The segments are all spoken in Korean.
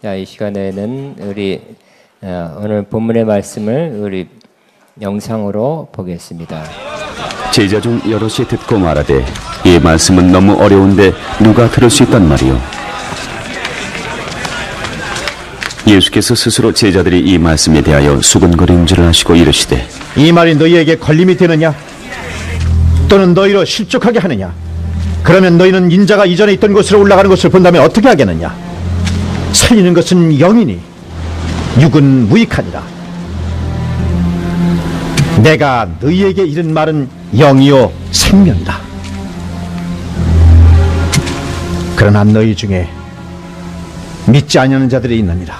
자, 이 시간에는 우리 오늘 본문의 말씀을 우리 영상으로 보겠습니다. 제자 중 여럿이 듣고 말하되 이 말씀은 너무 어려운데 누가 들을 수 있단 말이요. 예수께서 스스로 제자들이 이 말씀에 대하여 수군거리는 줄을 아시고 이르시되 이 말이 너희에게 걸림이 되느냐? 또는 너희로 실족하게 하느냐? 그러면 너희는 인자가 이전에 있던 곳으로 올라가는 것을 본다면 어떻게 하겠느냐? 살리는 것은 영이니 육은 무익하니라. 내가 너희에게 이른 말은 영이요 생명이다. 그러나 너희 중에 믿지 아니하는 자들이 있느니라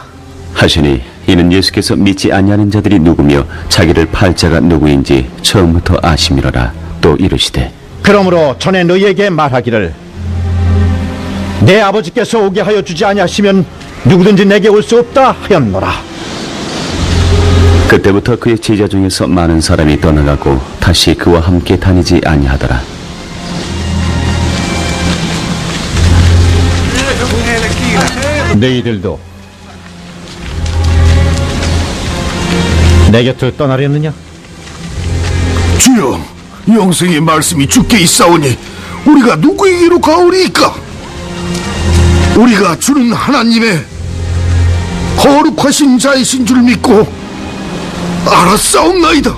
하시니 이는 예수께서 믿지 아니하는 자들이 누구며 자기를 팔 자가 누구인지 처음부터 아심이로라. 또 이르시되 그러므로 전에 너희에게 말하기를 내 아버지께서 오게 하여 주지 아니하시면 누구든지 내게 올 수 없다 하였노라. 그때부터 그의 제자 중에서 많은 사람이 떠나가고 다시 그와 함께 다니지 아니하더라. 너희들도 내 곁을 떠나려느냐? 주여, 영생의 말씀이 주께 있사오니 우리가 누구에게로 가오리이까? 우리가 주는 하나님의 거룩하신 자이신 줄 믿고 알았사옵나이다.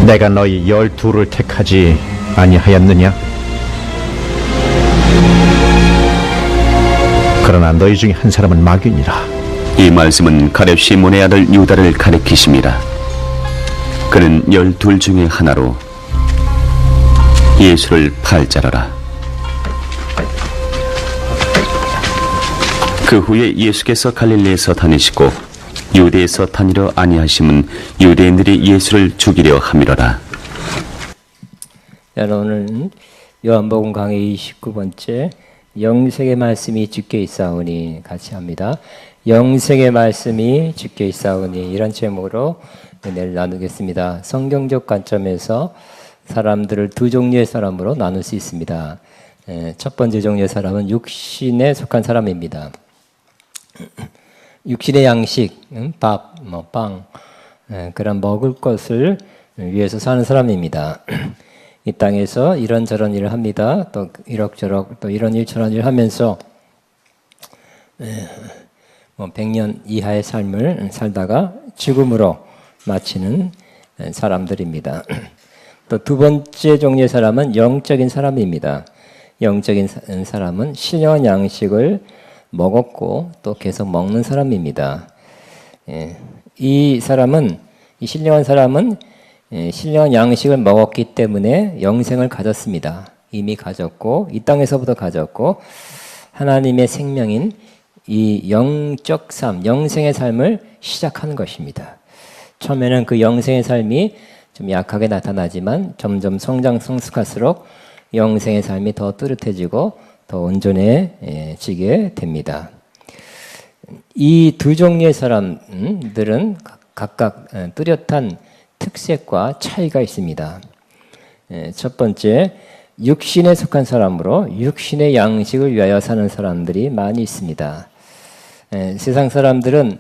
내가 너희 12를 택하지 아니하였느냐? 그러나 너희 중에 한 사람은 마귀니라. 이 말씀은 가룟 시몬의 아들 유다를 가리키심이라. 그는 12 중에 하나로 예수를 팔 자라라. 그 후에 예수께서 갈릴리에서 다니시고 유대에서 다니려 아니하심은 유대인들이 예수를 죽이려 함이로라. 오늘은 요한복음 강의 29번째 영생의 말씀이 주께 있사오니 같이 합니다. 영생의 말씀이 주께 있사오니 이런 제목으로 은혜를 나누겠습니다. 성경적 관점에서 사람들을 두 종류의 사람으로 나눌 수 있습니다. 첫 번째 종류의 사람은 육신에 속한 사람입니다. 육신의 양식, 밥, 빵, 그런 먹을 것을 위해서 사는 사람입니다. 이 땅에서 이런저런 일을 합니다. 또 이럭저럭 또 이런 일 저런 일 하면서 100년 이하의 삶을 살다가 죽음으로 마치는 사람들입니다. 또 두 번째 종류의 사람은 영적인 사람입니다. 영적인 사람은 신령한 양식을 먹었고 또 계속 먹는 사람입니다. 이 신령한 사람은 신령한 양식을 먹었기 때문에 영생을 가졌습니다. 이미 가졌고 이 땅에서부터 가졌고 하나님의 생명인 이 영적 삶, 영생의 삶을 시작하는 것입니다. 처음에는 그 영생의 삶이 좀 약하게 나타나지만 점점 성장 성숙할수록 영생의 삶이 더 뚜렷해지고 더 온전해지게 됩니다. 이 두 종류의 사람들은 각각 뚜렷한 특색과 차이가 있습니다. 첫 번째, 육신에 속한 사람으로 육신의 양식을 위하여 사는 사람들이 많이 있습니다. 세상 사람들은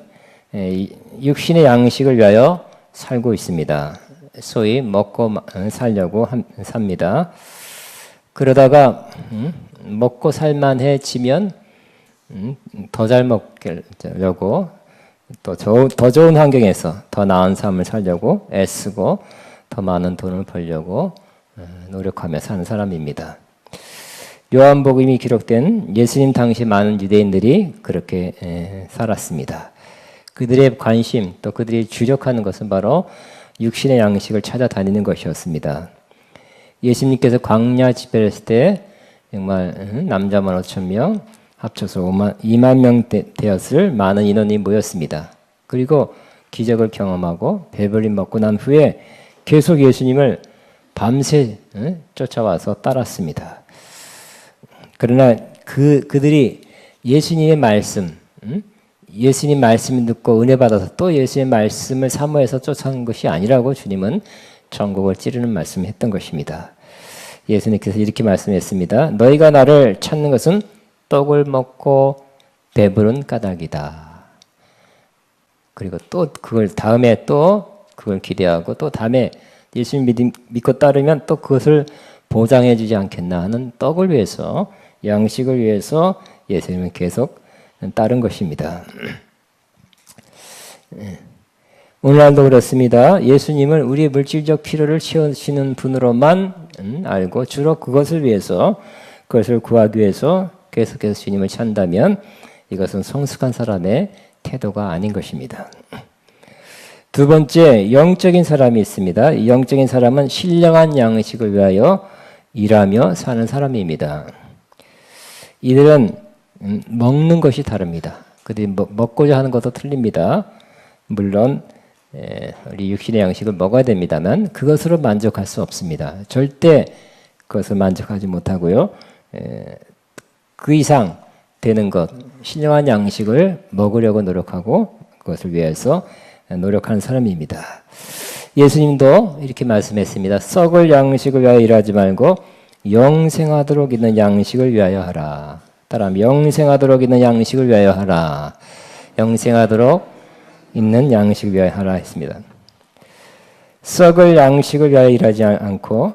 육신의 양식을 위하여 살고 있습니다. 소위 먹고 살려고 삽니다. 그러다가 먹고 살만해지면 더 잘 먹으려고 또 더 좋은 환경에서 더 나은 삶을 살려고 애쓰고 더 많은 돈을 벌려고 노력하며 사는 사람입니다. 요한복음이 기록된 예수님 당시 많은 유대인들이 그렇게 살았습니다. 그들의 관심 또 그들이 주력하는 것은 바로 육신의 양식을 찾아다니는 것이었습니다. 예수님께서 광야 집회를 했을 때 정말 남자만 5,000명 합쳐서 2만 명 되었을 많은 인원이 모였습니다. 그리고 기적을 경험하고 배불리 먹고 난 후에 계속 예수님을 밤새 쫓아와서 따랐습니다. 그러나 그들이 예수님의 말씀, 예수님 말씀을 듣고 은혜 받아서 또 예수님의 말씀을 사모해서 쫓아간 것이 아니라고 주님은 전곡을 찌르는 말씀을 했던 것입니다. 예수님께서 이렇게 말씀했습니다. 너희가 나를 찾는 것은 떡을 먹고 배부른 까닭이다. 그리고 또 그걸 다음에 또 그걸 기대하고 또 다음에 예수님 믿고 따르면 또 그것을 보장해 주지 않겠나 하는 떡을 위해서, 양식을 위해서 예수님은 계속 따른 것입니다. 오늘날도 그렇습니다. 예수님을 우리의 물질적 필요를 채우시는 분으로만 알고 주로 그것을 위해서, 그것을 구하기 위해서 계속해서 주님을 찾는다면 이것은 성숙한 사람의 태도가 아닌 것입니다. 두 번째, 영적인 사람이 있습니다. 이 영적인 사람은 신령한 양식을 위하여 일하며 사는 사람입니다. 이들은 먹는 것이 다릅니다. 그들이 먹고자 하는 것도 틀립니다. 물론 우리 육신의 양식을 먹어야 됩니다만 그것으로 만족할 수 없습니다. 절대 그것을 만족하지 못하고요. 그 이상 되는 것, 신령한 양식을 먹으려고 노력하고 그것을 위해서 노력하는 사람입니다. 예수님도 이렇게 말씀했습니다. 썩을 양식을 위하여 일하지 말고 영생하도록 있는 양식을 위하여 하라. 따라하면 영생하도록 있는 양식을 위하여 하라. 영생하도록 있는 양식을 위하여 하라 했습니다. 썩을 양식을 위하여 일하지 않고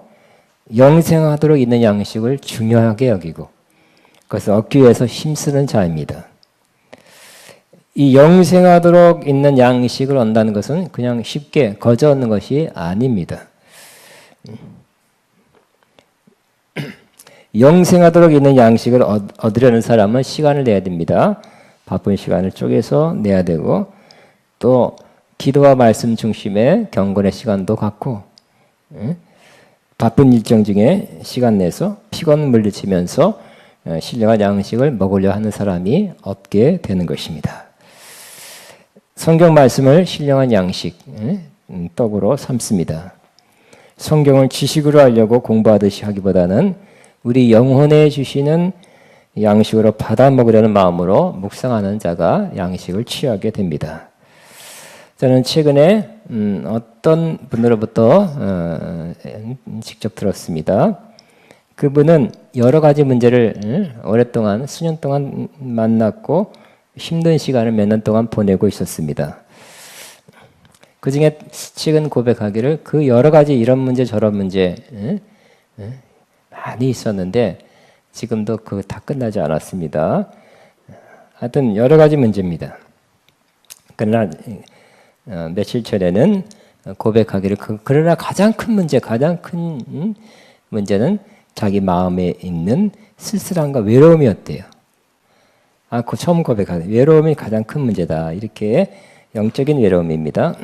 영생하도록 있는 양식을 중요하게 여기고 그것을 얻기 위해서 힘쓰는 자입니다. 이 영생하도록 있는 양식을 얻는다는 것은 그냥 쉽게 거저 얻는 것이 아닙니다. 영생하도록 있는 양식을 얻으려는 사람은 시간을 내야 됩니다. 바쁜 시간을 쪼개서 내야 되고 또 기도와 말씀 중심의 경건의 시간도 갖고 바쁜 일정 중에 시간 내서 피곤 물리치면서 신령한 양식을 먹으려 하는 사람이 얻게 되는 것입니다. 성경 말씀을 신령한 양식, 떡으로 삼습니다. 성경을 지식으로 알려고 공부하듯이 하기보다는 우리 영혼에 주시는 양식으로 받아 먹으려는 마음으로 묵상하는 자가 양식을 취하게 됩니다. 저는 최근에 어떤 분으로부터 직접 들었습니다. 그분은 여러 가지 문제를 오랫동안 수년 동안 만났고 힘든 시간을 몇 년 동안 보내고 있었습니다. 그 중에 최근 고백하기를 그 여러 가지 이런 문제 저런 문제 많이 있었는데 지금도 그거 다 끝나지 않았습니다. 하여튼 여러 가지 문제입니다. 그러나 며칠 전에는 고백하기를 그러나 가장 큰 문제는 자기 마음에 있는 쓸쓸함과 외로움이었대요. 그 처음 고백하는 외로움이 가장 큰 문제다. 이렇게 영적인 외로움입니다.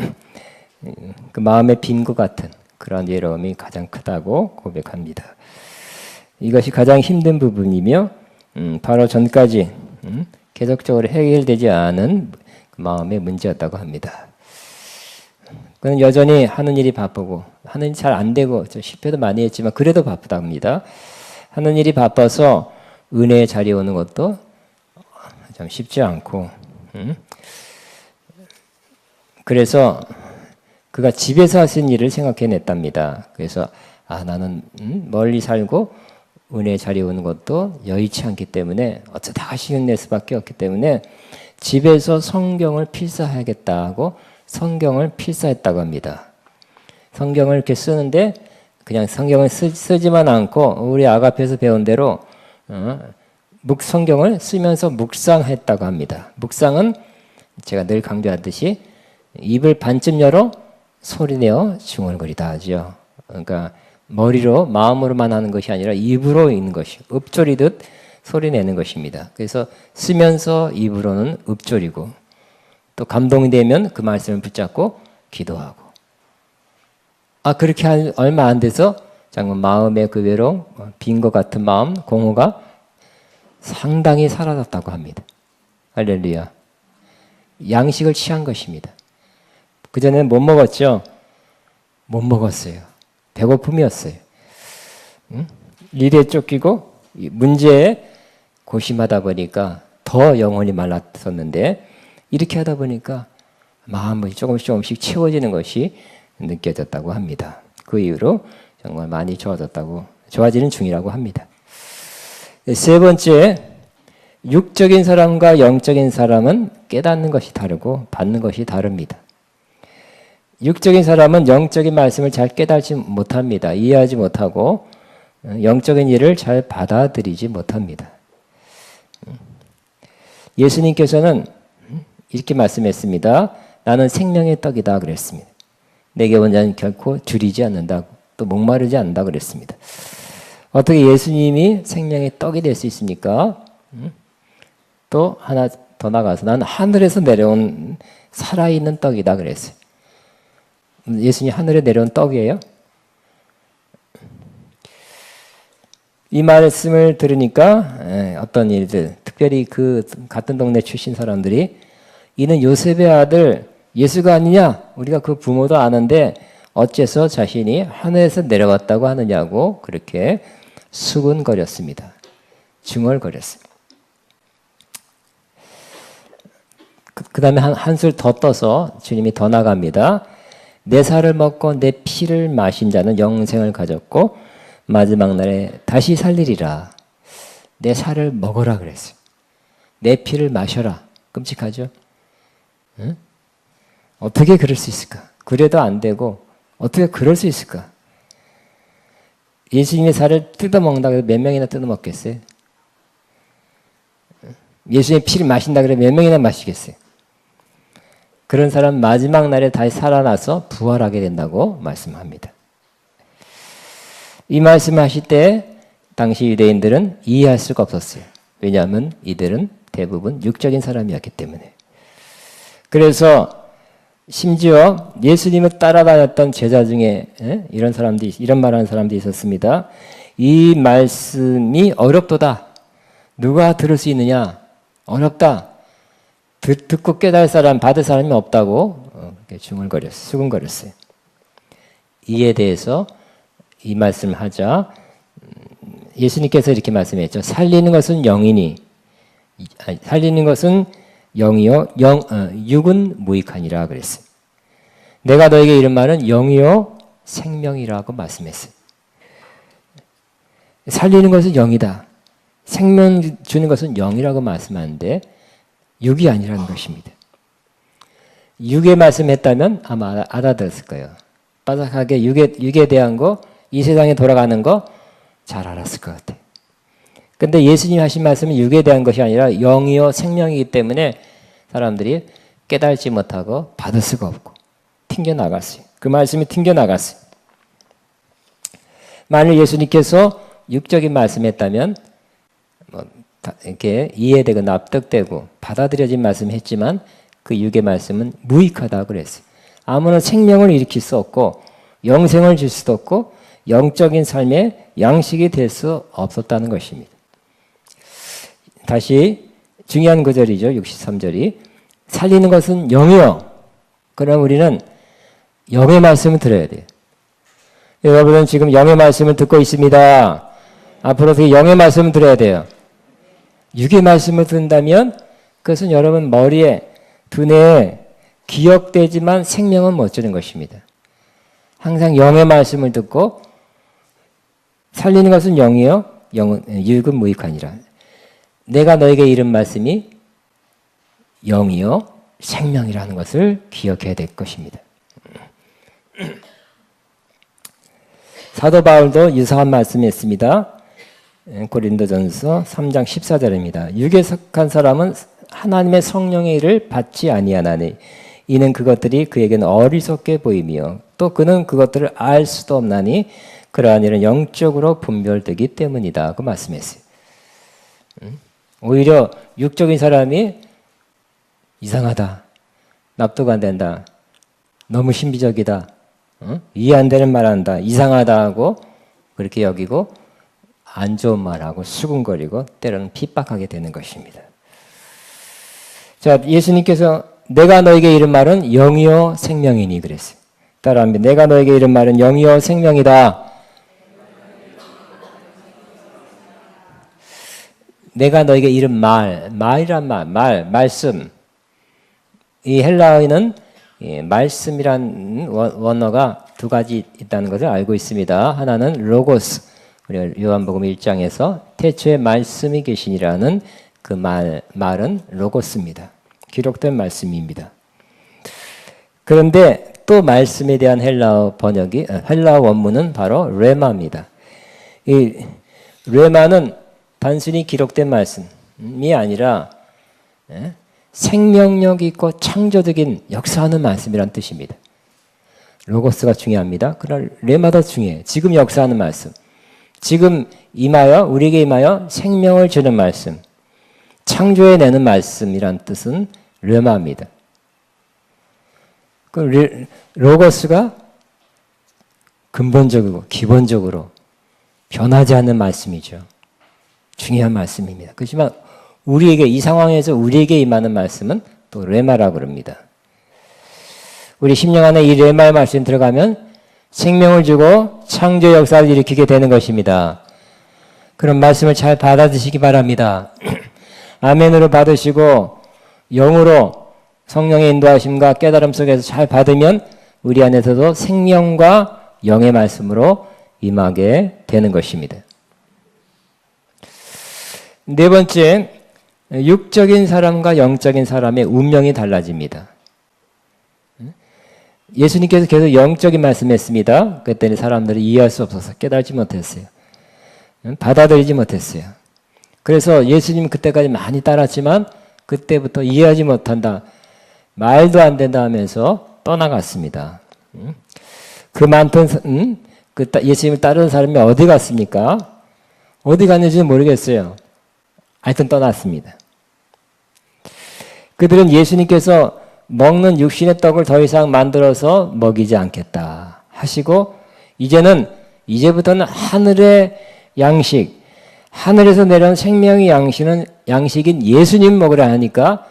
그 마음에 빈 것 같은 그런 외로움이 가장 크다고 고백합니다. 이것이 가장 힘든 부분이며 바로 전까지 계속적으로 해결되지 않은 그 마음의 문제였다고 합니다. 그는 여전히 하는 일이 바쁘고 하는 일이 잘 안 되고 실패도 많이 했지만 그래도 바쁘다고 합니다. 하는 일이 바빠서 은혜의 자리에 오는 것도 참 쉽지 않고 그래서 그가 집에서 하신 일을 생각해냈답니다. 그래서 나는 멀리 살고 은혜의 자리에 오는 것도 여의치 않기 때문에 어쩌다가 시간 낼 수밖에 없기 때문에 집에서 성경을 필사해야겠다 하고 성경을 필사했다고 합니다. 성경을 이렇게 쓰는데 그냥 성경을 쓰지만 않고 우리 아가페에서 배운 대로 성경을 쓰면서 묵상했다고 합니다. 묵상은 제가 늘 강조하듯이 입을 반쯤 열어 소리내어 중얼거리다 하죠. 그러니까 머리로 마음으로만 하는 것이 아니라 입으로 있는 것이 읊조리듯 소리내는 것입니다. 그래서 쓰면서 입으로는 읊조리고 또 감동이 되면 그 말씀을 붙잡고 기도하고 그렇게 얼마 안 돼서 장군 마음의 그 외로움, 빈 것 같은 마음, 공허가 상당히 사라졌다고 합니다. 할렐루야. 양식을 취한 것입니다. 그전에는 못 먹었죠? 못 먹었어요. 배고픔이었어요. 일에 쫓기고 문제에 고심하다 보니까 더 영혼이 말랐었는데 이렇게 하다 보니까 마음이 조금씩 채워지는 것이 느껴졌다고 합니다. 그 이후로 정말 많이 좋아지는 중이라고 합니다. 세 번째, 육적인 사람과 영적인 사람은 깨닫는 것이 다르고 받는 것이 다릅니다. 육적인 사람은 영적인 말씀을 잘 깨닫지 못합니다. 이해하지 못하고 영적인 일을 잘 받아들이지 못합니다. 예수님께서는 이렇게 말씀했습니다. 나는 생명의 떡이다 그랬습니다. 내게 온 자는 결코 줄이지 않는다고, 또 목마르지 않는다 그랬습니다. 어떻게 예수님이 생명의 떡이 될 수 있습니까? 또 하나 더 나가서 나는 하늘에서 내려온 살아있는 떡이다 그랬어요. 예수님 하늘에 내려온 떡이에요? 이 말씀을 들으니까 어떤 일들, 특별히 그 같은 동네 출신 사람들이 이는 요셉의 아들 예수가 아니냐? 우리가 그 부모도 아는데 어째서 자신이 하늘에서 내려왔다고 하느냐고 그렇게 수군거렸습니다. 중얼거렸습니다. 그 다음에 한술 더 떠서 주님이 더 나갑니다. 내 살을 먹고 내 피를 마신 자는 영생을 가졌고 마지막 날에 다시 살리리라. 내 살을 먹어라 그랬어요. 내 피를 마셔라. 끔찍하죠? 응? 어떻게 그럴 수 있을까? 그래도 안 되고 어떻게 그럴 수 있을까? 예수님의 살을 뜯어먹는다고 해서 몇 명이나 뜯어먹겠어요? 예수님의 피를 마신다 그래 몇 명이나 마시겠어요? 그런 사람 마지막 날에 다시 살아나서 부활하게 된다고 말씀합니다. 이 말씀을 하실 때 당시 유대인들은 이해할 수가 없었어요. 왜냐하면 이들은 대부분 육적인 사람이었기 때문에. 그래서 심지어 예수님을 따라다녔던 제자 중에 이런 말하는 사람도 있었습니다. 이 말씀이 어렵도다. 누가 들을 수 있느냐? 어렵다. 듣고 깨달을 사람, 받을 사람이 없다고 수군거렸어요. 이에 대해서 이 말씀을 하자 예수님께서 이렇게 말씀했죠. 살리는 것은 영이니 살리는 것은 영이요 육은 무익하니라 그랬어요. 내가 너에게 이른 말은 영이요 생명이라고 말씀했어요. 살리는 것은 영이다. 생명 주는 것은 영이라고 말씀하는데 육이 아니라는 것입니다. 육의 말씀했다면 아마 알아들었을 거예요. 빠삭하게 육에 대한 거, 이 세상에 돌아가는 거 잘 알았을 것 같아요. 근데 예수님이 하신 말씀은 육에 대한 것이 아니라 영이요 생명이기 때문에 사람들이 깨달지 못하고 받을 수가 없고 튕겨나갔어요. 그 말씀이 튕겨나갔어요. 만일 예수님께서 육적인 말씀했다면 이렇게 이해되고 납득되고 받아들여진 말씀했지만 그 육의 말씀은 무익하다고 그랬어요. 아무나 생명을 일으킬 수 없고 영생을 줄 수도 없고 영적인 삶의 양식이 될 수 없었다는 것입니다. 다시 중요한 구절이죠. 63절이 살리는 것은 영이요. 그럼 우리는 영의 말씀을 들어야 돼요. 여러분은 지금 영의 말씀을 듣고 있습니다. 앞으로도 영의 말씀을 들어야 돼요. 육의 말씀을 듣는다면 그것은 여러분 머리에 두뇌에 기억되지만 생명은 못 주는 것입니다. 항상 영의 말씀을 듣고 살리는 것은 영이요 육은 무익하니라. 내가 너에게 이른 말씀이 영이요 생명이라는 것을 기억해야 될 것입니다. 사도 바울도 유사한 말씀했습니다. 고린도전서 3장 14절입니다. 육에 속한 사람은 하나님의 성령의 일을 받지 아니하나니 이는 그것들이 그에게는 어리석게 보이며 또 그는 그것들을 알 수도 없나니 그러한 일은 영적으로 분별되기 때문이다. 그 말씀했어요. 오히려 육적인 사람이 이상하다. 납득 안 된다. 너무 신비적이다. 이해 안 되는 말 한다. 이상하다 하고 그렇게 여기고 안 좋은 말하고 수군거리고 때로는 핍박하게 되는 것입니다. 자, 예수님께서 내가 너에게 이른 말은 영이요 생명이니 그랬어요. 따라합니다. 내가 너에게 이른 말은 영이요 생명이다. 내가 너에게 이른 말이란 말씀. 이 헬라어에는 말씀이란 원어가 두 가지 있다는 것을 알고 있습니다. 하나는 로고스, 우리가 요한복음 1장에서 태초에 말씀이 계시니라는 그 말은 로고스입니다. 기록된 말씀입니다. 그런데 또 말씀에 대한 헬라어 원문은 바로 레마입니다. 이 레마는 단순히 기록된 말씀이 아니라 생명력 있고 창조적인 역사하는 말씀이란 뜻입니다. 로고스가 중요합니다. 그러나 레마도 중요해요. 지금 역사하는 말씀. 지금 우리에게 임하여 생명을 주는 말씀. 창조해내는 말씀이란 뜻은 레마입니다. 그 로고스가 근본적이고 기본적으로 변하지 않는 말씀이죠. 중요한 말씀입니다. 그렇지만 우리에게 이 상황에서 우리에게 임하는 말씀은 또 레마라고 그럽니다. 우리 심령 안에 이 레마의 말씀이 들어가면 생명을 주고 창조 역사를 일으키게 되는 것입니다. 그런 말씀을 잘 받아들이시기 바랍니다. 아멘으로 받으시고 영으로 성령의 인도하심과 깨달음 속에서 잘 받으면 우리 안에서도 생명과 영의 말씀으로 임하게 되는 것입니다. 네 번째, 육적인 사람과 영적인 사람의 운명이 달라집니다. 예수님께서 계속 영적인 말씀했습니다. 그랬더니 사람들이 이해할 수 없어서 깨달지 못했어요. 받아들이지 못했어요. 그래서 예수님 그때까지 많이 따랐지만 그때부터 이해하지 못한다. 말도 안 된다 하면서 떠나갔습니다. 그 많던 예수님을 따르는 사람이 어디 갔습니까? 어디 갔는지는 모르겠어요. 하여튼 떠났습니다. 그들은 예수님께서 먹는 육신의 떡을 더 이상 만들어서 먹이지 않겠다 하시고 이제부터는 하늘의 양식, 하늘에서 내려온 생명의 양식인 예수님 먹으라 하니까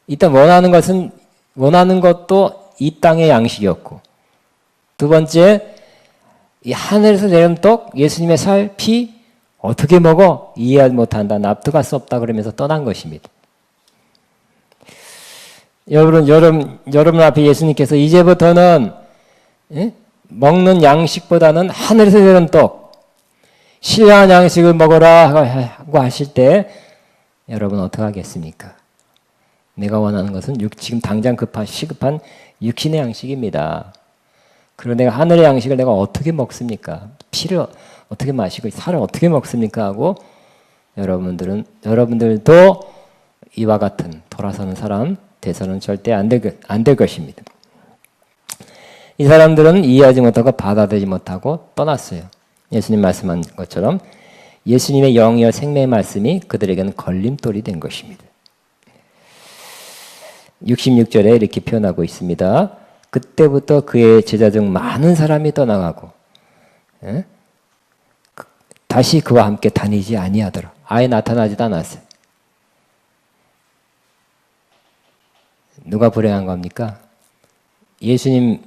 일단 원하는 것도 이 땅의 양식이었고, 두 번째, 이 하늘에서 내려온 떡, 예수님의 살, 피 어떻게 먹어? 이해하지 못한다, 납득할 수 없다 그러면서 떠난 것입니다. 여러분 앞에 예수님께서 이제부터는 먹는 양식보다는 하늘에서 내려온 떡, 신령한 양식을 먹어라 하고 하실 때 여러분 어떻게 하겠습니까? 내가 원하는 것은 지금 당장 시급한 육신의 양식입니다. 그리고 내가 하늘의 양식을 내가 어떻게 먹습니까? 피를 어떻게 마시고 살을 어떻게 먹습니까? 하고 여러분들도 이와 같은 돌아서는 사람 돼서는 절대 안 될 것입니다. 이 사람들은 이해하지 못하고 받아들이지 못하고 떠났어요. 예수님 말씀한 것처럼 예수님의 영이여 생명의 말씀이 그들에게는 걸림돌이 된 것입니다. 66절에 이렇게 표현하고 있습니다. 그때부터 그의 제자 중 많은 사람이 떠나가고 다시 그와 함께 다니지 아니하더라. 아예 나타나지도 않았어요. 누가 불행한 겁니까? 예수님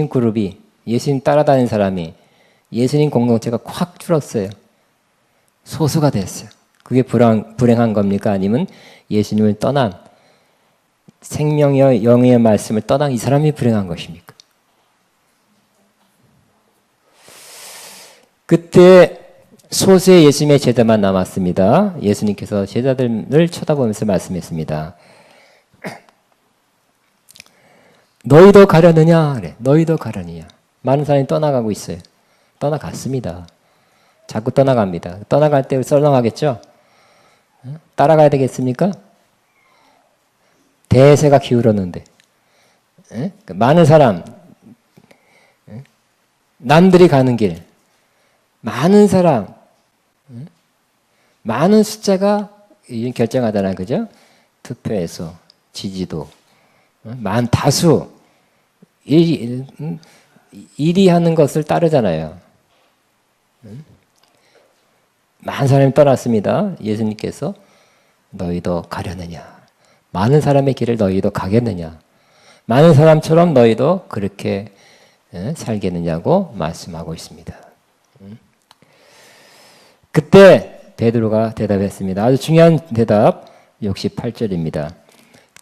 그룹이, 예수님 따라다니는 사람이, 예수님 공동체가 확 줄었어요. 소수가 됐어요. 그게 불행한 겁니까? 아니면 예수님을 떠난, 생명의 영의 말씀을 떠난 이 사람이 불행한 것입니까? 그때 소수의 예수님의 제자만 남았습니다. 예수님께서 제자들을 쳐다보면서 말씀했습니다. 너희도 가려느냐? 그래. 너희도 가려느냐? 많은 사람이 떠나가고 있어요. 떠나갔습니다. 자꾸 떠나갑니다. 떠나갈 때 썰렁하겠죠? 따라가야 되겠습니까? 대세가 기울었는데 많은 사람, 남들이 가는 길, 많은 사람, 많은 숫자가 결정하잖아요. 그죠? 투표에서 지지도 다수 일이 하는 것을 따르잖아요. 많은 사람이 떠났습니다. 예수님께서 너희도 가려느냐? 많은 사람의 길을 너희도 가겠느냐? 많은 사람처럼 너희도 그렇게 살겠느냐고 말씀하고 있습니다. 그때 베드로가 대답했습니다. 아주 중요한 대답 68절입니다.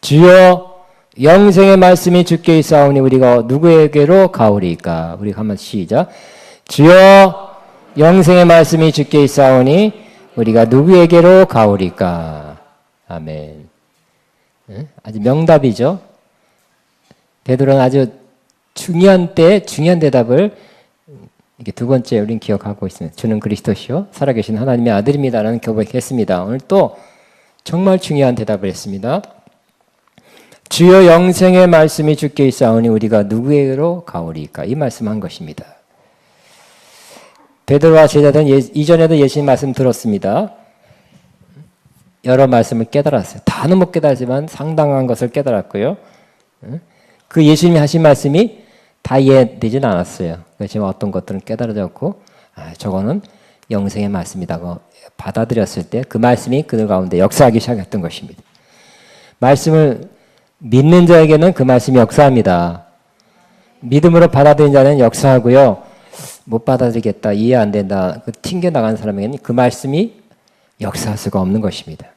주여 영생의 말씀이 주께 있사오니 우리가 누구에게로 가오리까? 우리 한번 시작. 주여 영생의 말씀이 주께 있사오니 우리가 누구에게로 가오리까? 아멘. 아주 명답이죠. 베드로는 아주 중요한 대답을 이게 두 번째 우린 기억하고 있습니다. 주는 그리스도시요 살아계신 하나님의 아들입니다라는 고백했습니다. 오늘 또 정말 중요한 대답을 했습니다. 주여 영생의 말씀이 주께 있사오니 우리가 누구에게로 가오리까? 이 말씀한 것입니다. 베드로와 제자들은 이전에도 예수님 말씀 들었습니다. 여러 말씀을 깨달았어요. 다는 못 깨달지만 상당한 것을 깨달았고요. 그 예수님이 하신 말씀이 다 이해되진 않았어요. 지금 어떤 것들은 깨달아졌고 저거는 영생의 말씀이라고 받아들였을 때 그 말씀이 그들 가운데 역사하기 시작했던 것입니다. 말씀을 믿는 자에게는 그 말씀이 역사합니다. 믿음으로 받아들인 자는 역사하고요. 못 받아들이겠다, 이해 안 된다, 튕겨나간 사람에게는 그 말씀이 역사할 수가 없는 것입니다.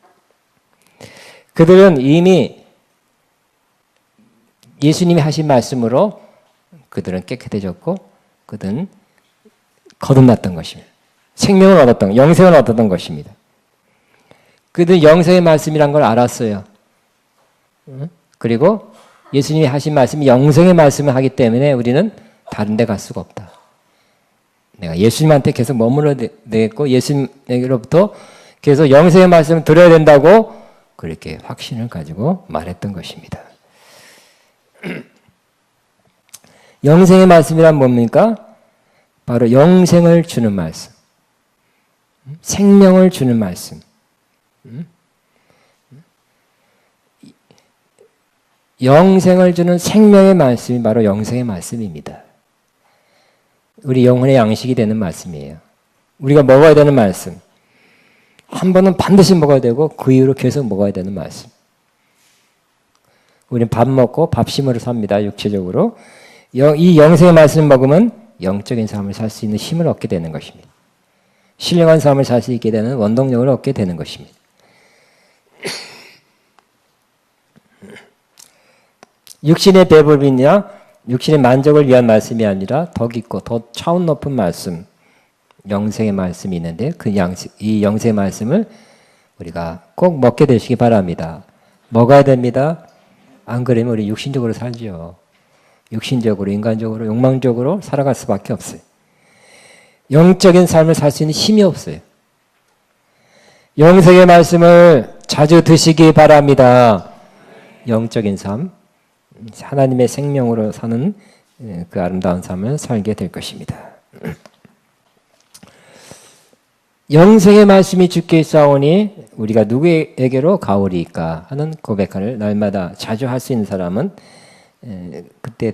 그들은 이미 예수님이 하신 말씀으로 그들은 깨끗해졌고 그들은 거듭났던 것입니다. 생명을 얻었던, 영생을 얻었던 것입니다. 그들은 영생의 말씀이란 걸 알았어요. 그리고 예수님이 하신 말씀이 영생의 말씀을 하기 때문에 우리는 다른 데 갈 수가 없다. 내가 예수님한테 계속 머물러야 되겠고 예수님에게로부터 계속 영생의 말씀을 들어야 된다고 그렇게 확신을 가지고 말했던 것입니다. 영생의 말씀이란 뭡니까? 바로 영생을 주는 말씀, 생명을 주는 말씀. 영생을 주는 생명의 말씀이 바로 영생의 말씀입니다. 우리 영혼의 양식이 되는 말씀이에요. 우리가 먹어야 되는 말씀. 한 번은 반드시 먹어야 되고 그 이후로 계속 먹어야 되는 말씀. 우리는 밥 먹고 밥심으로 삽니다. 육체적으로. 이 영생의 말씀을 먹으면 영적인 삶을 살 수 있는 힘을 얻게 되는 것입니다. 신령한 삶을 살 수 있게 되는 원동력을 얻게 되는 것입니다. 육신의 배불리냐 육신의 만족을 위한 말씀이 아니라 더 깊고 더 차원 높은 말씀, 영생의 말씀이 있는데 이 영생의 말씀을 우리가 꼭 먹게 되시기 바랍니다. 먹어야 됩니다. 안 그러면 우리 육신적으로 살죠. 육신적으로, 인간적으로, 욕망적으로 살아갈 수밖에 없어요. 영적인 삶을 살 수 있는 힘이 없어요. 영생의 말씀을 자주 드시기 바랍니다. 영적인 삶, 하나님의 생명으로 사는 그 아름다운 삶을 살게 될 것입니다. 영생의 말씀이 주께 있사오니 우리가 누구에게로 가오리까 하는 고백을 날마다 자주 할 수 있는 사람은 그때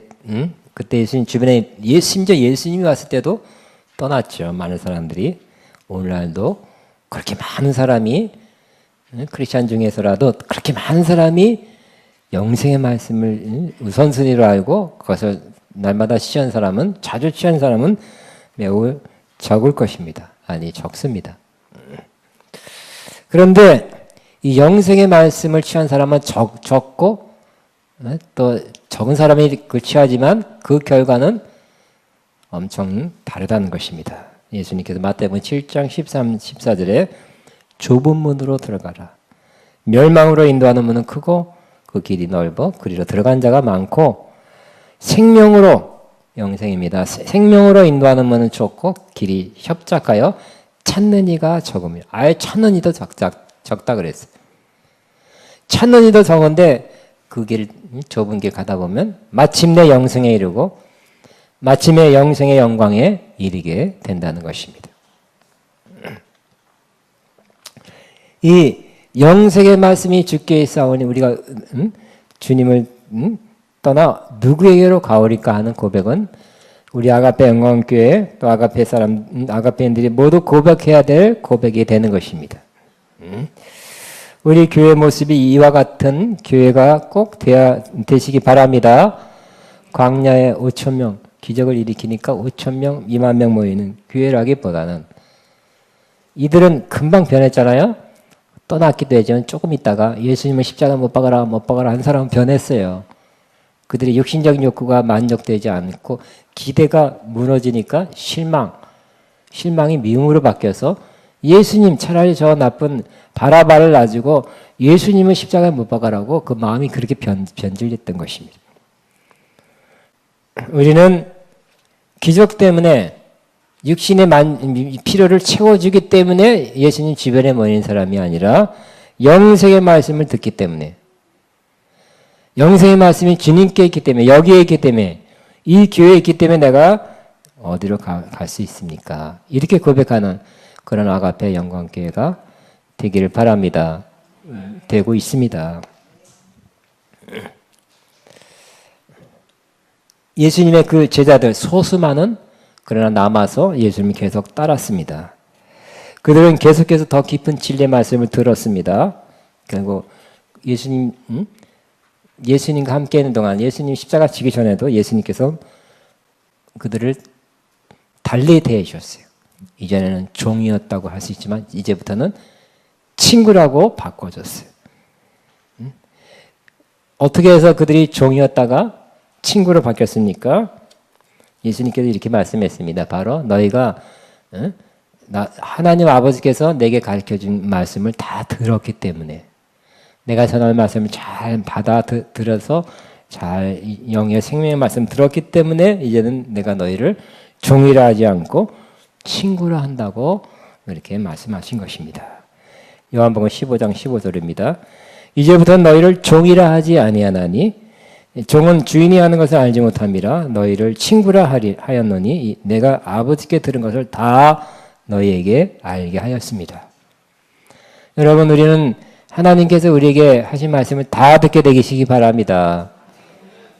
예수님 주변에 심지어 예수님이 왔을 때도 떠났죠. 많은 사람들이. 오늘날도 그렇게 많은 사람이 크리스찬 중에서라도 그렇게 많은 사람이 영생의 말씀을 우선순위로 알고 그것을 날마다 취한 사람은, 자주 취한 사람은 매우 적을 것입니다. 아니, 적습니다. 그런데 이 영생의 말씀을 취한 사람은 적고 또 적은 사람이 그 취하지만 그 결과는 엄청 다르다는 것입니다. 예수님께서 마태복음 7장 13, 14절에 좁은 문으로 들어가라. 멸망으로 인도하는 문은 크고 그 길이 넓어 그리로 들어간 자가 많고 생명으로, 영생입니다. 생명으로 인도하는 문은 좁고 길이 협착하여 찾는 이가 적으며, 아예 찾는 이도 적다 그랬어요. 찾는 이도 적은데 그 길, 좁은 길 가다 보면 마침내 영생에 이르고 마침내 영생의 영광에 이르게 된다는 것입니다. 이 영생의 말씀이 주께 있사오니 우리가 주님을 떠나 누구에게로 가오리까 하는 고백은 우리 아가페 영광교회 또 아가페인들이 모두 고백해야 될 고백이 되는 것입니다. 우리 교회 모습이 이와 같은 교회가 꼭 되시기 바랍니다. 광야에 5,000명, 기적을 일으키니까 5,000명, 2만 명 모이는 교회라기보다는 이들은 금방 변했잖아요. 떠났기도 했지만 조금 있다가 예수님을 십자가 못 박아라 한 사람은 변했어요. 그들의 육신적인 욕구가 만족되지 않고 기대가 무너지니까 실망이 미움으로 바뀌어서 예수님 차라리 저 나쁜 바라바를 놔주고 예수님은 십자가에 못 박아라고 그 마음이 그렇게 변질됐던 것입니다. 우리는 기적 때문에 육신의 필요를 채워주기 때문에 예수님 주변에 모이는 사람이 아니라 영생의 말씀을 듣기 때문에, 영생의 말씀이 주님께 있기 때문에, 여기에 있기 때문에, 이 교회에 있기 때문에 내가 어디로 갈 수 있습니까? 이렇게 고백하는 그런 아가페 영광교회가 되기를 바랍니다. 되고 있습니다. 예수님의 그 제자들 소수만은 그러나 남아서 예수님이 계속 따랐습니다. 그들은 계속해서 더 깊은 진리의 말씀을 들었습니다. 그리고 예수님과 함께 있는 동안, 예수님 십자가 지기 전에도 예수님께서 그들을 달리 대해 주셨어요. 이전에는 종이었다고 할 수 있지만 이제부터는 친구라고 바꿔줬어요. 어떻게 해서 그들이 종이었다가 친구로 바뀌었습니까? 예수님께서 이렇게 말씀했습니다. 바로 너희가 하나님 아버지께서 내게 가르쳐준 말씀을 다 들었기 때문에, 내가 전하는 말씀을 잘 받아들여서 잘 영의 생명의 말씀 들었기 때문에 이제는 내가 너희를 종이라 하지 않고 친구라 한다고 이렇게 말씀하신 것입니다. 요한복음 15장 15절입니다. 이제부터 너희를 종이라 하지 아니하나니 종은 주인이 하는 것을 알지 못함이라 너희를 친구라 하였노니 내가 아버지께 들은 것을 다 너희에게 알게 하였습니다. 여러분, 우리는 하나님께서 우리에게 하신 말씀을 다 듣게 되시기 바랍니다.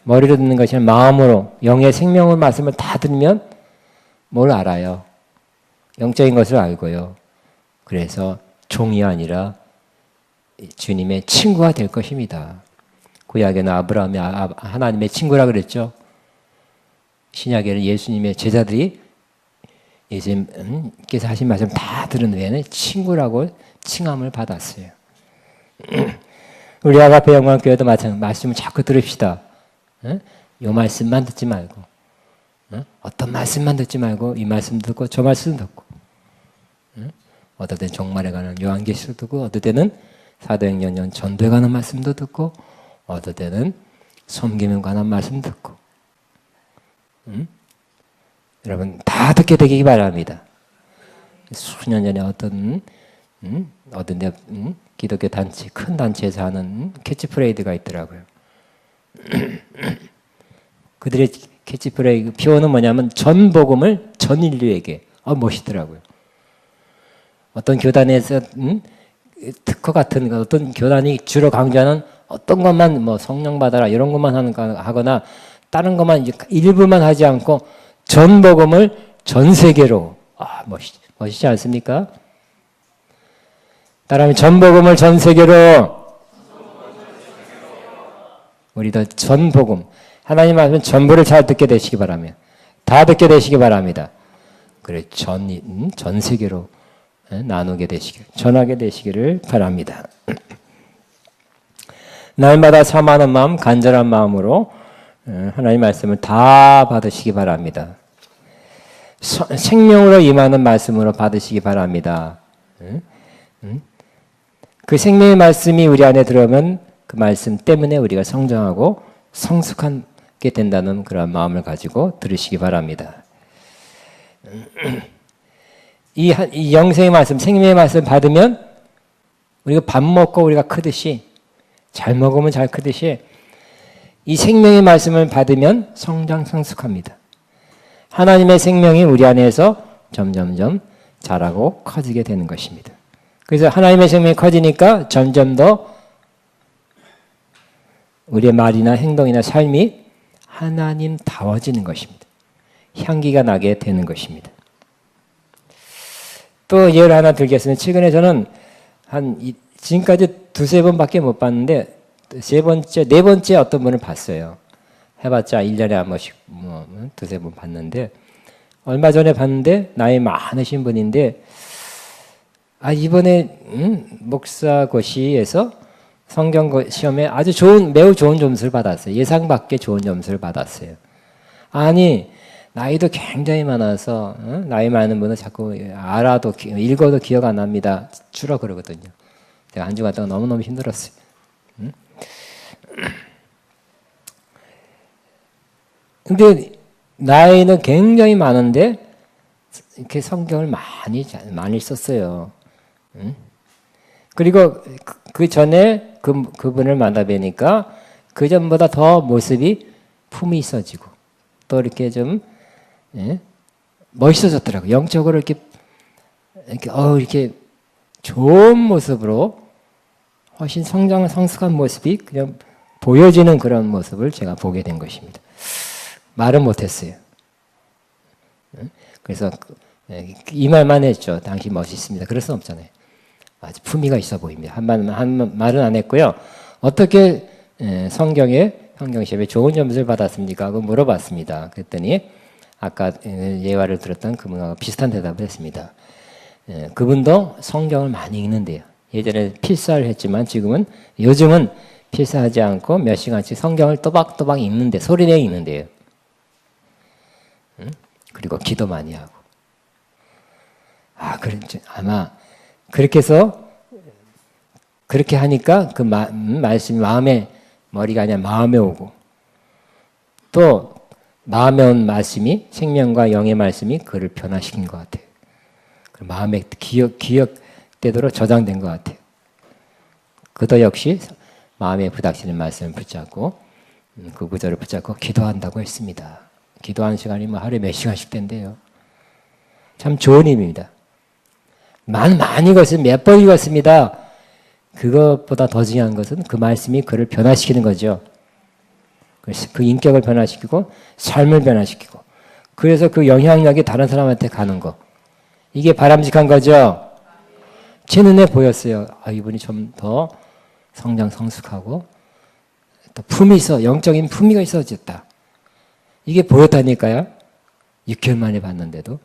머리로 듣는 것이 아니라 마음으로 영의 생명의 말씀을 다 들으면 뭘 알아요? 영적인 것을 알고요. 그래서 종이 아니라 주님의 친구가 될 것입니다. 구약에는 아브라함이 하나님의 친구라 그랬죠. 신약에는 예수님의 제자들이 예수님께서 하신 말씀 다 들은 후에는 친구라고 칭함을 받았어요. 우리 아가페 영광교회도 마찬가지, 말씀을 자꾸 들읍시다. 이 말씀만 듣지 말고, 어떤 말씀만 듣지 말고 이 말씀 듣고 저 말씀 듣고, 어떨 때는 종말에 관한 요한계시록 듣고, 어떨 때는 사도행전 전도에 관한 말씀도 듣고, 어떨 때는 섬김에 관한 말씀 듣고, 여러분 다 듣게 되기 바랍니다. 수년 전에 어떤 데 기독교 단체, 큰 단체에서 하는 캐치프레이드가 있더라고요. 그들의 캐치프레이드 표현은 뭐냐면 전 복음을 전 인류에게. 멋있더라고요. 어떤 교단에서 특허 같은 어떤 교단이 주로 강조하는 어떤 것만 뭐 성령 받아라 이런 것만 하거나 다른 것만 이제 일부만 하지 않고 전 복음을 전 세계로. 멋있지 않습니까? 따라하면 전 복음을 전 세계로. 우리도 전 복음, 하나님 말씀 전부를 잘 듣게 되시기 바라며 다 듣게 되시기 바랍니다. 그래 전 세계로 나누게 전하게 되시기를 바랍니다. 날마다 사모하는 마음, 간절한 마음으로 하나님 말씀을 다 받으시기 바랍니다. 생명으로 임하는 말씀으로 받으시기 바랍니다. 그 생명의 말씀이 우리 안에 들어오면 그 말씀 때문에 우리가 성장하고 성숙하게 된다는 그런 마음을 가지고 들으시기 바랍니다. 이 영생의 말씀, 생명의 말씀 받으면 우리가 밥 먹고 우리가 크듯이, 잘 먹으면 잘 크듯이 이 생명의 말씀을 받으면 성숙합니다. 하나님의 생명이 우리 안에서 점점점 자라고 커지게 되는 것입니다. 그래서 하나님의 생명이 커지니까 점점 더 우리의 말이나 행동이나 삶이 하나님다워지는 것입니다. 향기가 나게 되는 것입니다. 또 예를 하나 들겠습니다. 최근에 저는 지금까지 두세 번밖에 못 봤는데 네 번째 어떤 분을 봤어요. 해봤자 1년에 한 번씩 두세 번 봤는데, 얼마 전에 봤는데 나이 많으신 분인데 이번에 목사 고시에서 성경 시험에 아주 매우 좋은 점수를 받았어요. 예상 밖의 좋은 점수를 받았어요. 아니, 나이도 굉장히 많아서, 나이 많은 분은 자꾸 알아도, 읽어도 기억 안 납니다. 주로 그러거든요. 제가 한 주 갔다가 너무너무 힘들었어요. 근데 나이는 굉장히 많은데 이렇게 성경을 많이 썼어요. 그리고 그 전에 그분을 만나뵈니까 그 전보다 더 모습이 품이 있어지고 또 이렇게 좀 멋있어졌더라고요. 영적으로 이렇게 좋은 모습으로 훨씬 성숙한 모습이 그냥 보여지는 그런 모습을 제가 보게 된 것입니다. 말은 못했어요. 그래서 이 말만 했죠. 당신 멋있습니다. 그럴 수는 없잖아요. 아주 품위가 있어 보입니다. 한 말은 안 했고요. 어떻게 성경시험에 좋은 점수를 받았습니까? 하고 물어봤습니다. 그랬더니 아까 예화를 들었던 그분하고 비슷한 대답을 했습니다. 그분도 성경을 많이 읽는데요. 예전에 필사를 했지만 요즘은 필사하지 않고 몇 시간씩 성경을 또박또박 읽는데 소리내어 읽는데요. 그리고 기도 많이 하고. 아마 그렇게 해서 그렇게 하니까 그 말씀이 머리가 아니라 마음에 오고 또 마음에 온 말씀이 생명과 영의 말씀이 그를 변화시킨 것 같아요. 마음에 기억되도록 저장된 것 같아요. 그도 역시 마음에 부닥치는 말씀을 붙잡고 그 구절을 붙잡고 기도한다고 했습니다. 기도하는 시간이 하루에 몇 시간씩 된대요. 참 좋은 힘입니다. 많이 읽었으면 몇 번 읽었습니다. 그것보다 더 중요한 것은 그 말씀이 그를 변화시키는 거죠. 그 인격을 변화시키고 삶을 변화시키고 그래서 그 영향력이 다른 사람한테 가는 거. 이게 바람직한 거죠. 제 눈에 보였어요. 이분이 좀 더 성숙하고 또 영적인 품위가 있어졌다. 이게 보였다니까요. 6개월 만에 봤는데도.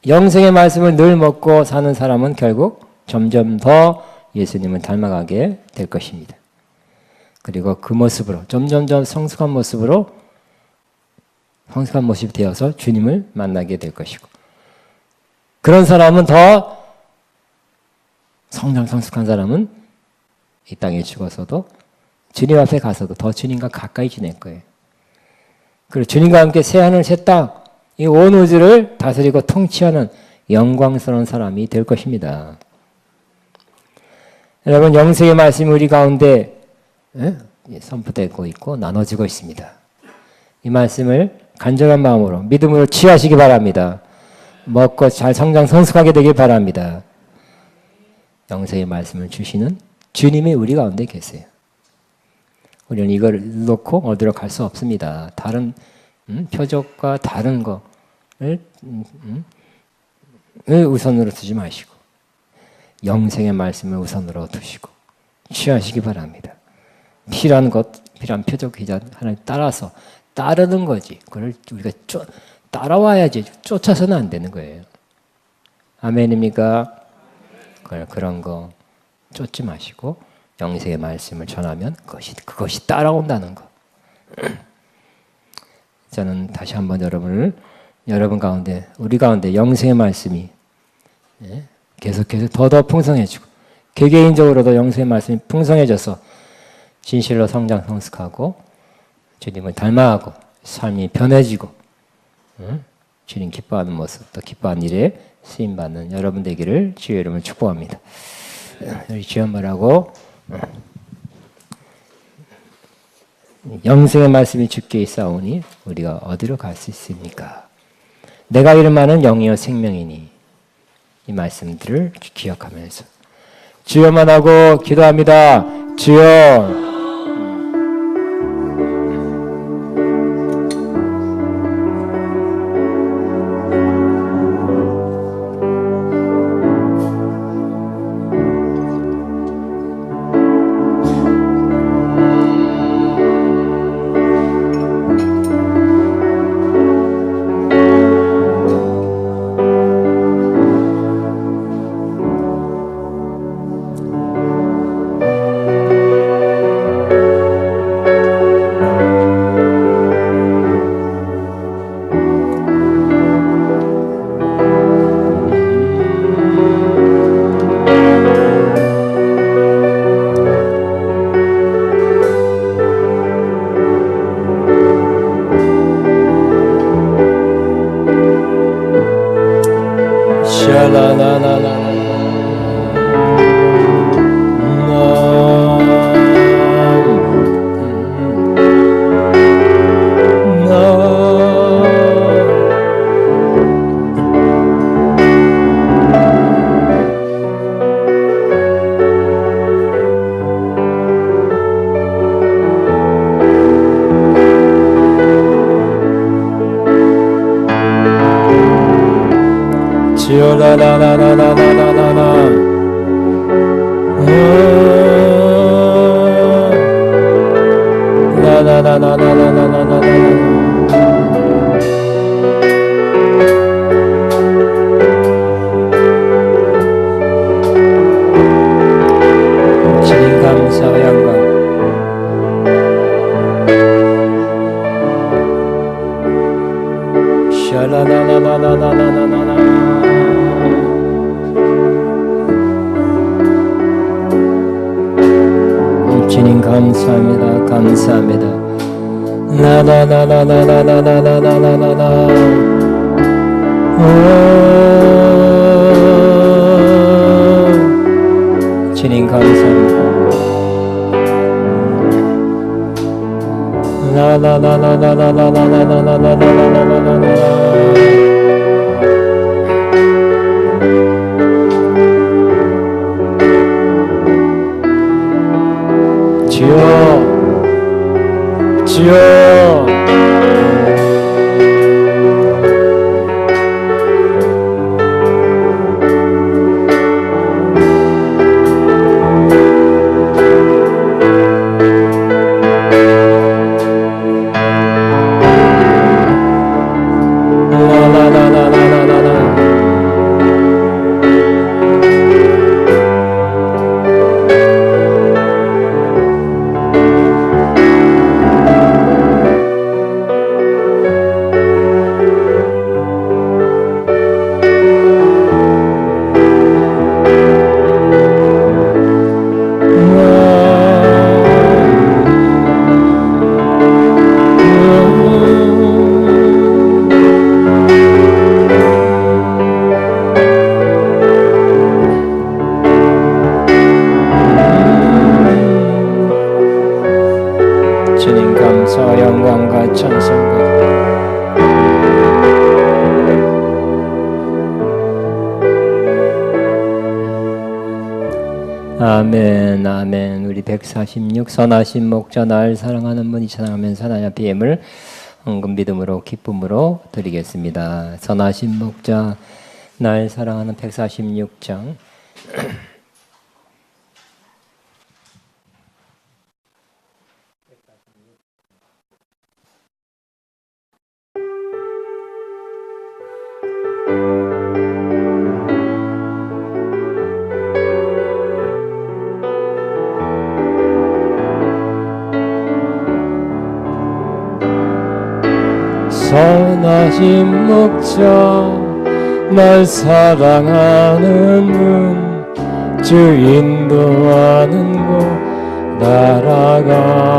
영생의 말씀을 늘 먹고 사는 사람은 결국 점점 더 예수님을 닮아가게 될 것입니다. 그리고 그 모습으로 점점점 성숙한 모습이 되어서 주님을 만나게 될 것이고 그런 사람은 더 성숙한 사람은 이 땅에 죽어서도 주님 앞에 가서도 더 주님과 가까이 지낼 거예요. 그리고 주님과 함께 새하늘 새 땅 이 온 우주를 다스리고 통치하는 영광스러운 사람이 될 것입니다. 여러분 영생의 말씀이 우리 가운데 선포되고 있고 나눠지고 있습니다. 이 말씀을 간절한 마음으로 믿음으로 취하시기 바랍니다. 먹고 잘 성숙하게 되길 바랍니다. 영생의 말씀을 주시는 주님이 우리 가운데 계세요. 우리는 이걸 놓고 어디로 갈 수 없습니다. 다른 표적과 다른 거를 우선으로 두지 마시고 영생의 말씀을 우선으로 두시고 취하시기 바랍니다. 필요한 표적 기자 하나님 따라서 따르는 거지. 그걸 우리가 따라와야지 쫓아서는 안 되는 거예요. 아멘입니까? 그런 거 쫓지 마시고 영생의 말씀을 전하면 그것이 따라온다는 거. 저는 다시 한번 여러분 가운데 우리 가운데 영생의 말씀이 계속해서 더 풍성해지고 개개인적으로도 영생의 말씀이 풍성해져서 진실로 성숙하고 주님을 닮아가고 삶이 변해지고 주님 기뻐하는 모습 또 기뻐하는 일에 쓰임받는 여러분 되기를 주의 이름으로 축복합니다. 우리 주연말하고 영생의 말씀이 주께 있사오니 우리가 어디로 갈 수 있습니까? 내가 이름하는 영이요 생명이니 이 말씀들을 기억하면서 주여만 하고 기도합니다. 주여 주님 감사와 영광. 주님 감사합니다. 감사합니다. 나나나나나나나나나나나나. 주님 감사합니다. 나나나나나나나나나나나나나나나. 주여 주님 감사 영광과 찬송과 아멘 아멘. 우리 146 선하신 목자 날 사랑하는 분이 찬양하면서 하나님 앞에 예물 헌금 믿음으로 기쁨으로 드리겠습니다. 선하신 목자 날 사랑하는 146장 선하신 목자 날 사랑하는 분 주 인도하는 곳 날아가리.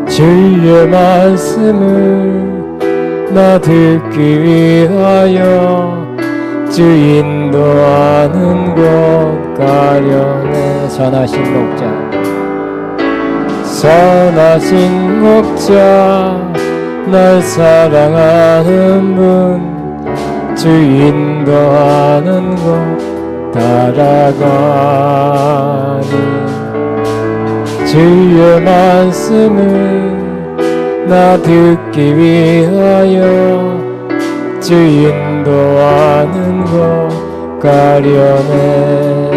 주의 말씀을 나 듣기 위하여 주 인도하는 곳 가려네. 선하신 목자 선하신 목자 날 사랑하는 분 주 인도하는 곳 따라가니. 주의 말씀을 나 듣기 위하여 주 인도하는 곳 가려네.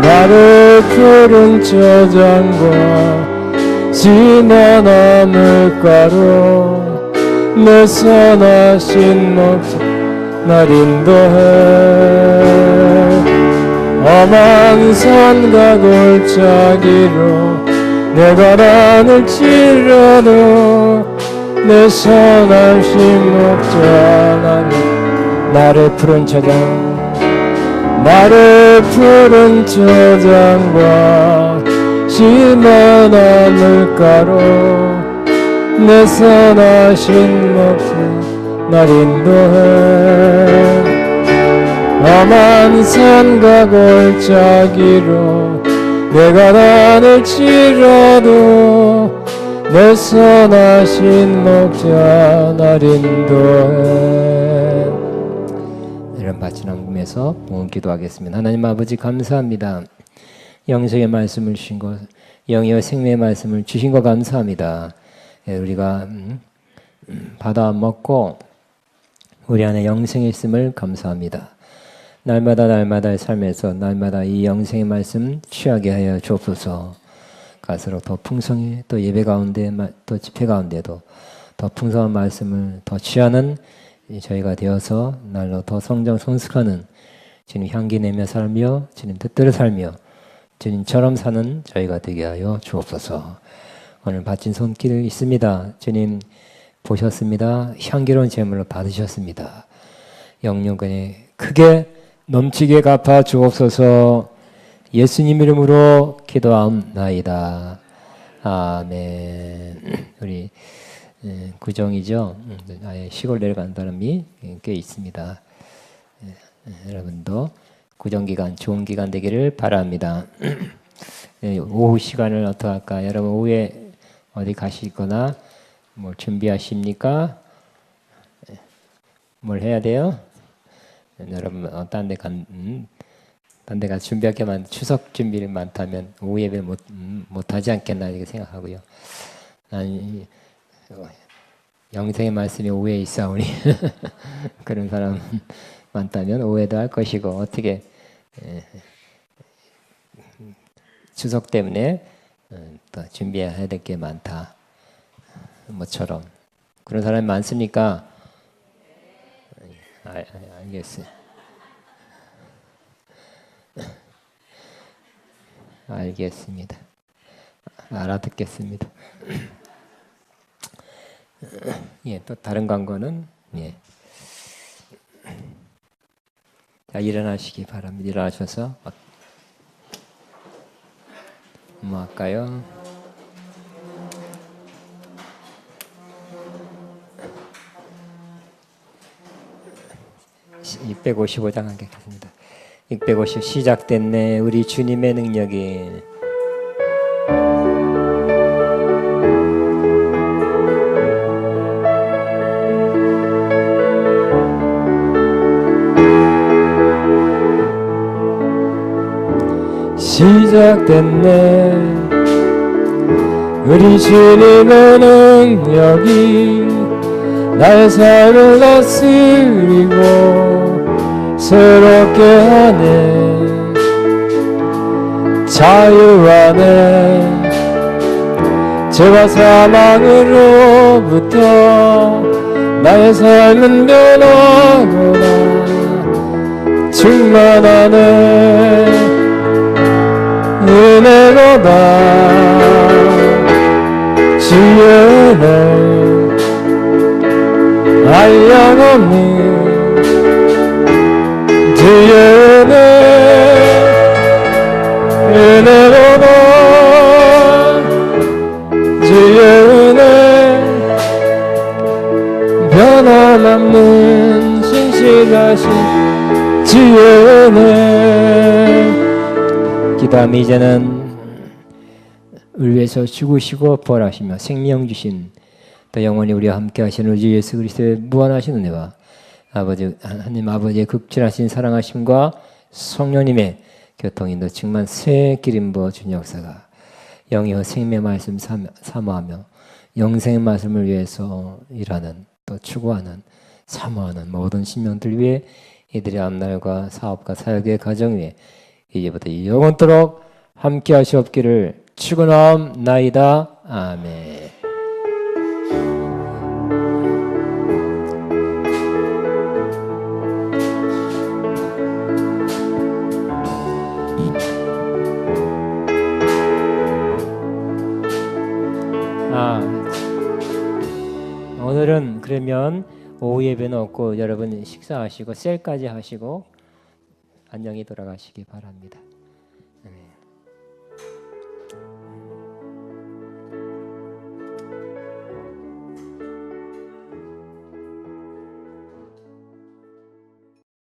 나를 푸른 저장과 진한 나물가로 내 선하신 목자 날 인도해. 험한 산과 골짜기로 내가 다닐지라도 내 선하신 목자 나를 푸른 저장 나를 푸른 저장과 심한 나물가로 내 선하신 목자 날 인도해. 험한 산과 골짜기로 내가 다닐지라도 내 선하신 목자 날 인도해. 이런 바친 한금에서 봉헌 기도하겠습니다. 하나님 아버지 감사합니다. 영생의 말씀을 주신 것, 영이와 생명의 말씀을 주신 것 감사합니다. 우리가 받아 먹고 우리 안에 영생이 있음을 감사합니다. 날마다의 삶에서 날마다 이 영생의 말씀 취하게 하여 주옵소서. 갈수록 더 풍성히 또 예배 가운데 또 집회 가운데도 더 풍성한 말씀을 더 취하는 저희가 되어서 날로 더 성장 성숙하는 주님 향기 내며 살며 주님 뜻대로 살며 주님처럼 사는 저희가 되게 하여 주옵소서. 오늘 바친 손길 있습니다. 주님 보셨습니다. 향기로운 제물로 받으셨습니다. 영육간에 크게 넘치게 갚아 주옵소서. 예수님 이름으로 기도하옵나이다. 아멘. 우리 구정이죠. 아예 시골 내려간 사람이 꽤 있습니다. 여러분도 구정기간 좋은 기간 되기를 바랍니다. 오후 시간을 어떻게 할까? 여러분 오후에 어디 가시거나 뭘 준비하십니까? 뭘 해야 돼요? 여러분 딴 데 가서 준비할 게 추석 준비를 많다면 오후 예배를 못하지 않겠나 이렇게 생각하고요. 아니 영생의 말씀이 오후에 있사오니 그런 사람 많다면 오후에도 할 것이고 어떻게 추석 때문에 또 준비해야 될 게 많다 뭐처럼 그런 사람이 많습니까? 알겠어요. 알겠습니다. 알아듣겠습니다. 예, 또 다른 광고는 예. 자, 일어나시기 바랍니다. 일어나셔서 뭐 할까요? (655장) 하겠습니다. 650 시작됐네. 우리 주님의 능력이 시작됐네. 우리 주님의 능력이 나의 삶을 다스리고 새롭게 하네. 자유하네. 죄와 사망으로부터 나의 삶은 변하구나. 충만하네. 은혜로다. 주의 은혜 한량없니. 주의 은혜 은혜로다. 주의 은혜 변함없는 신실하신 주의 은혜. 기도하며 이제는 우리 위해서 죽으시고 부활하시며 생명 주신 또 영원히 우리와 함께 하시는 우리 주 예수 그리스도의 무한하신 은혜와 아버지 하나님 아버지의 극진하신 사랑하심과 성령님의 교통인도 충만 새 기름 부어 준 역사가 영이여 생명의 말씀 사모하며 영생의 말씀을 위해서 일하는 또 추구하는 사모하는 모든 신명들 위해 이들의 앞날과 사업과 사역의 가정 위에 이제부터 영원토록 함께 하시옵기를 축원하옵나이다. 아멘. 오늘은 그러면 오후 예배는 없고 여러분 식사하시고 셀까지 하시고 안녕히 돌아가시기 바랍니다.